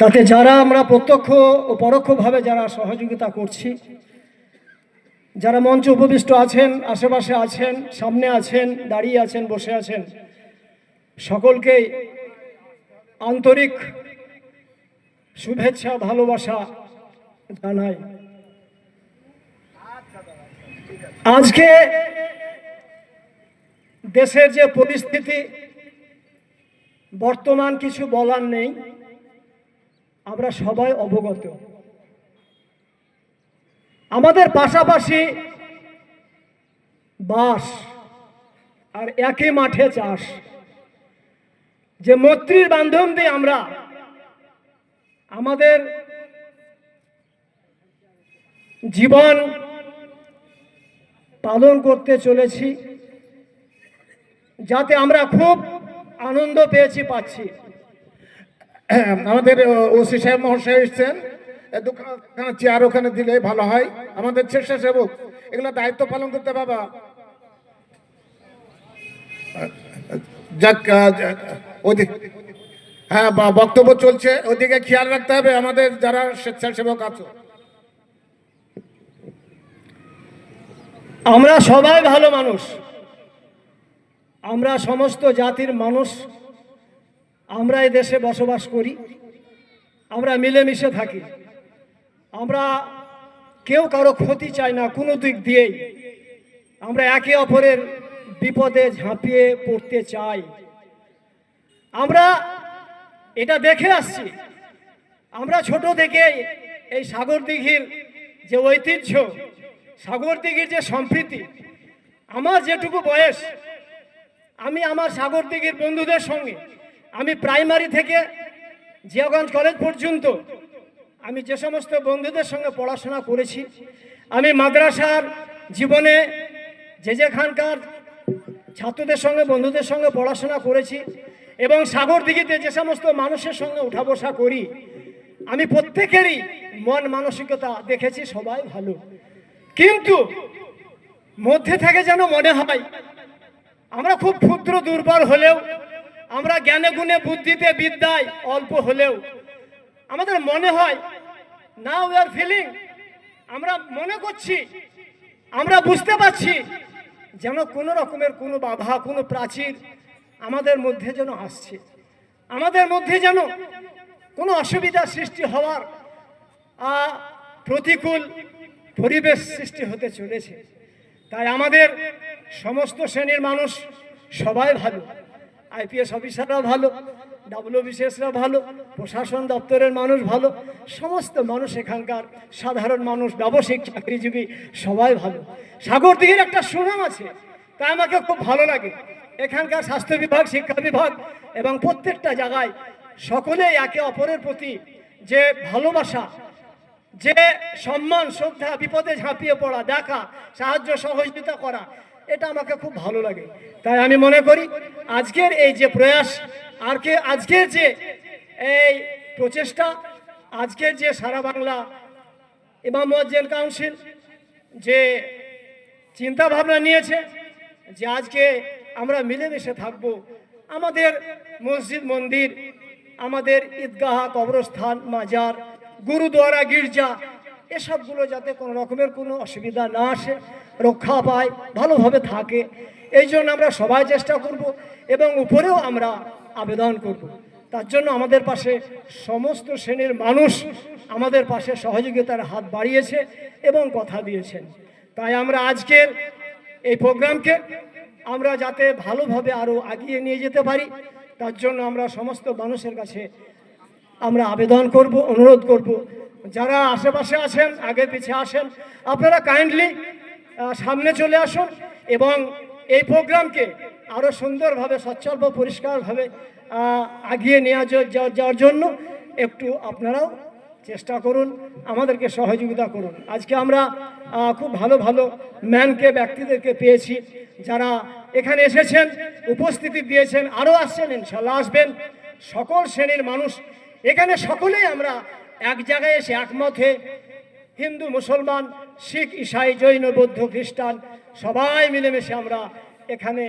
তাতে যারা আমরা প্রত্যক্ষ ও পরোক্ষভাবে যারা সহযোগিতা করছি, যারা মঞ্চে উপবিষ্ট আছেন, আশেপাশে আছেন, সামনে আছেন, দাঁড়িয়ে আছেন, বসে আছেন, সকলকেই আন্তরিক শুভেচ্ছা ভালোবাসা জানাই। আজকে দেশের যে পরিস্থিতি, বর্তমান কিছু বলার নেই, আমরা সবাই অবগত। আমাদের পাশাপাশি বাস আর একই মাঠে চাষ, যে মৈত্রীর বান্ধব দিয়ে আমরা আমাদের জীবন পালন করতে চলেছি, যাতে আমরা খুব আনন্দ পাচ্ছি। আমাদের ওসি সাহেব মহাশয় এসছেন, দুখানা চেয়ার ওখানে দিলে ভালো হয়। আমাদের স্বেচ্ছাসেবক এগুলো দায়িত্ব পালন করতে বাবা। যাক, ওদিক হ্যাঁ বক্তব্য চলছে, ওদিকে খেয়াল রাখতে হবে আমাদের যারা স্বেচ্ছাসেবক আছে। আমরা সবাই ভালো মানুষ, আমরা সমস্ত জাতির মানুষ, আমরা এই দেশে বসবাস করি, আমরা মিলেমিশে থাকি, আমরা কেউ কারো ক্ষতি চাই না কোনো দিক দিয়েই। আমরা একে অপরের বিপদে ঝাঁপিয়ে পড়তে চাই। আমরা এটা দেখে আসছি, আমরা ছোট থেকে এই সাগরদিঘির যে ঐতিহ্য, সাগরদিঘির যে সম্প্রীতি, আমার যেটুকু বয়স, আমি আমার সাগরদিঘির বন্ধুদের সঙ্গে, আমি প্রাইমারি থেকে জিয়াগঞ্জ কলেজ পর্যন্ত আমি যে সমস্ত বন্ধুদের সঙ্গে পড়াশোনা করেছি, আমি মাদ্রাসার জীবনে যেখানকার ছাত্রদের সঙ্গে বন্ধুদের সঙ্গে পড়াশোনা করেছি, এবং সাগরদিঘিতে যে সমস্ত মানুষের সঙ্গে উঠা বসা করি, আমি প্রত্যেকেরই মন মানসিকতা দেখেছি সবাই ভালো। কিন্তু মধ্যে থেকে যেন মনে হয় আমরা খুব ক্ষুদ্র দুর্বল হলেও, আমরা জ্ঞানে গুণে বুদ্ধিতে বিদ্যায় অল্প হলেও, আমাদের মনে হয় নাও উই আর ফিলিং, আমরা মনে করছি, আমরা বুঝতে পারছি যেন কোনো রকমের কোনো বাধা, কোনো প্রাচীর আমাদের মধ্যে যেন আসছে, আমাদের মধ্যে যেন কোনো অসুবিধার সৃষ্টি হওয়ার প্রতিকূল পরিবেশ সৃষ্টি হতে চলেছে। তাই আমাদের সমস্ত শ্রেণীর মানুষ সবাই ভালো, আইপিএস অফিসাররা ভালো, ডাব্লিউবিসিএসরা ভালো, প্রশাসন দপ্তরের মানুষ ভালো, সমস্ত মানুষ এখানকার সাধারণ মানুষ, ব্যবসায়িক, চাকরিজীবী সবাই ভালো। সাগরদিঘির একটা সুনাম আছে, তাই আমাকে খুব ভালো লাগে। এখানকার স্বাস্থ্য বিভাগ, শিক্ষা বিভাগ এবং প্রত্যেকটা জায়গায় সকলেই একে অপরের প্রতি যে ভালোবাসা, যে সম্মান, শ্রদ্ধা, বিপদে ঝাঁপিয়ে পড়া, দেখা, সাহায্য সহযোগিতা করা, এটা আমাকে খুব ভালো লাগে। তাই আমি মনে করি আজকের এই যে প্রয়াস, আজকের যে এই প্রচেষ্টা, আজকের যে সারা বাংলা ইমাম মুয়াজ্জিন কাউন্সিল যে চিন্তা ভাবনা নিয়েছে যে আজকে আমরা মিলেমিশে থাকব, আমাদের মসজিদ মন্দির, আমাদের ঈদগাহ, কবরস্থান, মাজার, গুরুদ্বারা, গির্জা, এসবগুলো যাতে কোনো রকমের কোনো অসুবিধা না আসে, রক্ষা পায়, ভালোভাবে থাকে, এই জন্য আমরা সবাই চেষ্টা করব এবং উপরেও আমরা আবেদন করব। তার জন্য আমাদের পাশে সমস্ত শ্রেণীর মানুষ আমাদের পাশে সহযোগিতার হাত বাড়িয়েছে এবং কথা দিয়েছেন। তাই আমরা আজকের এই প্রোগ্রামকে আমরা যাতে ভালোভাবে আরও এগিয়ে নিয়ে যেতে পারি, তার জন্য আমরা সমস্ত মানুষের কাছে আমরা আবেদন করব, অনুরোধ করব, যারা আশেপাশে আছেন, আগে পিছিয়ে আসেন, আপনারা কাইন্ডলি সামনে চলে আসুন এবং এই প্রোগ্রামকে আরও সুন্দরভাবে, সচ্ছল, পরিষ্কারভাবে এগিয়ে নিয়ে যাওয়ার জন্য একটু আপনারাও চেষ্টা করুন, আমাদেরকে সহযোগিতা করুন। আজকে আমরা খুব ভালো ভালো ম্যানকে, ব্যক্তিদেরকে পেয়েছি, যারা এখানে এসেছেন, উপস্থিতি দিয়েছেন, আরও আসছেন, ইনশাল্লাহ আসবেন। সকল শ্রেণীর মানুষ এখানে, সকলেই আমরা এক জায়গায় এসে একমত হয়ে, হিন্দু, মুসলমান, শিখ, ঈসাই, জৈন, বৌদ্ধ, খ্রিস্টান সবাই মিলেমিশে আমরা এখানে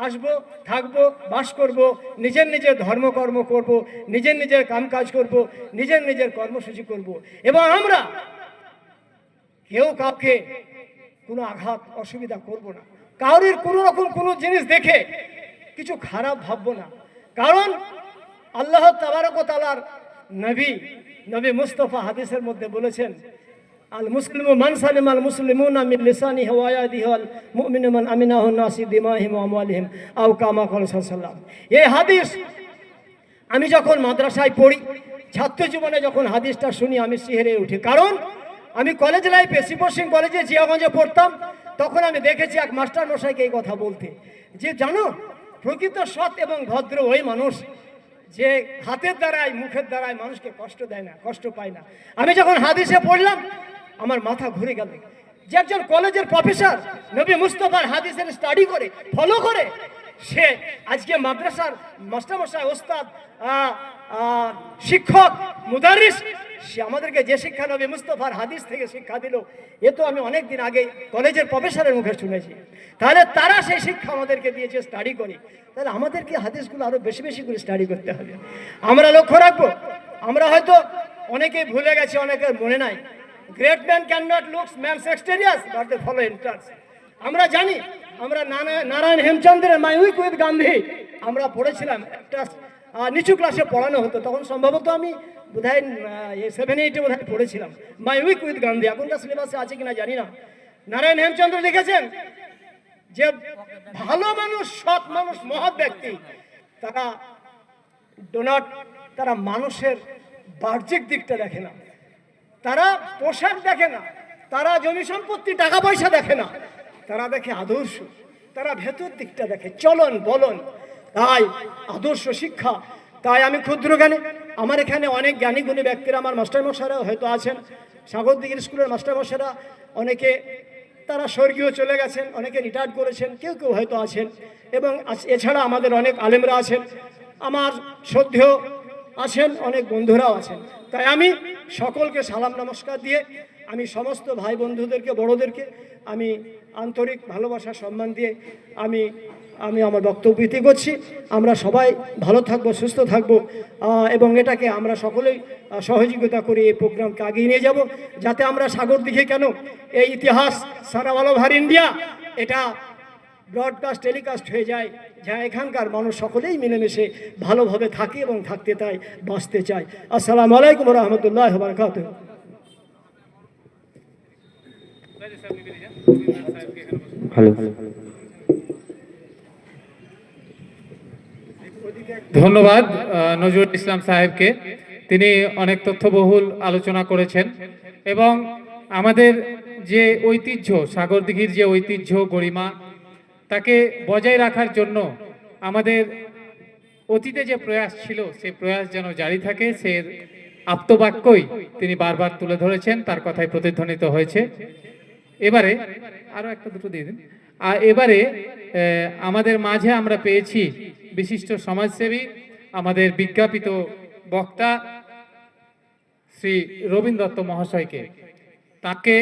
আসবো, থাকবো, বাস করব, নিজের নিজের ধর্মকর্ম করব, নিজের নিজের কামকাজ করব, নিজের নিজের কর্মসূচি করব, এবং আমরা কেউ কাউকে কোনো আঘাত অসুবিধা করব না, কারোর কোনো রকম কোনো জিনিস দেখে কিছু খারাপ ভাববো না। কারণ আল্লাহ তাবারক ওয়া তাআলার নবী মুস্তাফা হাদিসের মধ্যে বলেছেন, আল মুসলিমু মান সালিম আল মুসলিমুনা মিন লিসানিহি ওয়া ইয়াদিহি ওয়াল মুমিনু মান আমিনাহু নাসি দিমাহিম ওয়া আমওয়ালিহিম আও কামা ক্বালা সাল্লাল্লাহু। এই হাদিস আমি যখন মাদ্রাসায় পড়ি, ছাত্র জীবনে যখন হাদিসটা শুনি আমি শিহরে উঠি। কারণ আমি কলেজ লাইফে শিবর সিং কলেজে জিয়াগঞ্জে পড়তাম, তখন আমি দেখেছি এক মাস্টার মশাইকে এই কথা বলতে, যে জানো প্রকৃত সৎ এবং ভদ্র ওই মানুষ যে হাতের দ্বারাই মুখের দ্বারাই মানুষকে কষ্ট দেয় না, কষ্ট পায় না। আমি যখন হাদিসে পড়লাম আমার মাথা ঘুরে গেল, যে একজন কলেজের প্রফেসর নবী মুস্তাফার হাদিসের স্টাডি করে ফলো করে, সে আজকে মাদ্রাসার মাস্টারমশাই, ওস্তাদ, শিক্ষক, মুদারিস, সে আমাদেরকে যে শিক্ষা নবী মুস্তাফার হাদিস থেকে শিক্ষা দিল, এ তো আমি অনেক দিন আগে কলেজের প্রফেসরের মুখে শুনেছি। তাহলে তারা সেই শিক্ষা আমাদেরকে দিয়েছে স্টাডি করে, তাহলে আমাদেরকে হাদিসগুলো আরো বেশি বেশি করে স্টাডি করতে হবে। আমরা লক্ষ্য রাখবো, আমরা হয়তো অনেকে ভুলে গেছি, অনেকের মনে নাই। Great man can not looks man's exteriors but they follow interest. আমরা জানি, আমরা নারায়ণ হেমচন্দ্রের মাই উইক উইথ গান্ধী আমরা পড়েছিলাম, একটা নিচু ক্লাসে পড়ানো হতো, তখন সম্ভবত আমি বোধহয় 7-8 বোধহয় পড়েছিলাম মাই উইক উইথ গান্ধী। এখনকার সিলেবাসে আছে কিনা জানি না। নারায়ণ হেমচন্দ্র লিখেছেন যে ভালো মানুষ, সৎ মানুষ, মহৎ ব্যক্তি, তারা মানুষের বাহ্যিক দিকটা দেখে না, তারা পোশাক দেখে না, তারা জমি সম্পত্তি টাকা পয়সা দেখে না, তারা দেখে আদর্শ, তারা ভেতর দিকটা দেখে, চলন বলন। তাই আদর্শ শিক্ষা। তাই আমি ক্ষুদ্র জ্ঞানী, আমার এখানে অনেক জ্ঞানী গুণী ব্যক্তিরা, আমার মাস্টারমশাইরা হয়তো আছেন, সাগরদিঘির স্কুলের মাস্টারমশাইরা অনেকে তারা স্বর্গীয় চলে গেছেন, অনেকে রিটায়ার্ড করেছেন, কেউ কেউ হয়তো আছেন, এবং এছাড়া আমাদের অনেক আলেমরা আছেন, আমার শ্রদ্ধেয় আছেন, অনেক বন্ধুরাও আছেন। তাই আমি সকলকে সালাম নমস্কার দিয়ে আমি সমস্ত ভাই বন্ধুদেরকে, বড়দেরকে আমি আন্তরিক ভালোবাসা সম্মান দিয়ে আমি আমার বক্তব্য ইতি করছি। আমরা সবাই ভালো থাকবো, সুস্থ থাকবো, এবং এটাকে আমরা সকলেই সহযোগিতা করে এই প্রোগ্রামকে এগিয়ে নিয়ে যাব, যাতে আমরা সাগরদিঘি কেন, এই ইতিহাস সারা অল ওভার ইন্ডিয়া এটা ব্রডকাস্ট টেলিকাস্ট হয়ে যায়, যা এখানকার মানুষ সকলেই মিলেমিশে ভালোভাবে থাকে এবং থাকতে চায়, বাঁচতে চায়। আসসালামু আলাইকুম রহমতুল্লাহ বারকাতুহু। ধন্যবাদ নজরুল ইসলাম সাহেবকে, তিনি অনেক তথ্যবহুল আলোচনা করেছেন এবং আমাদের যে ঐতিহ্য, সাগরদিঘির যে ঐতিহ্য গরিমা, তাকে বজায় রাখার জন্য আমাদের অতীতে যে প্রয়াস ছিল সেই প্রয়াস যেন জারি থাকে, সে আপ্তবাক্যই তিনি বারবার তুলে ধরেছেন, তার কথাই প্রতিধ্বনিত হয়েছে। এবারে আরো একটা দুটো দিয়ে দিন। আর এবারে আমাদের মাঝে আমরা পেয়েছি বিশিষ্ট সমাজসেবী, আমাদের বিজ্ঞাপিত বক্তা শ্রী রবীন্দ্র দত্ত মহাশয়কে। তাকে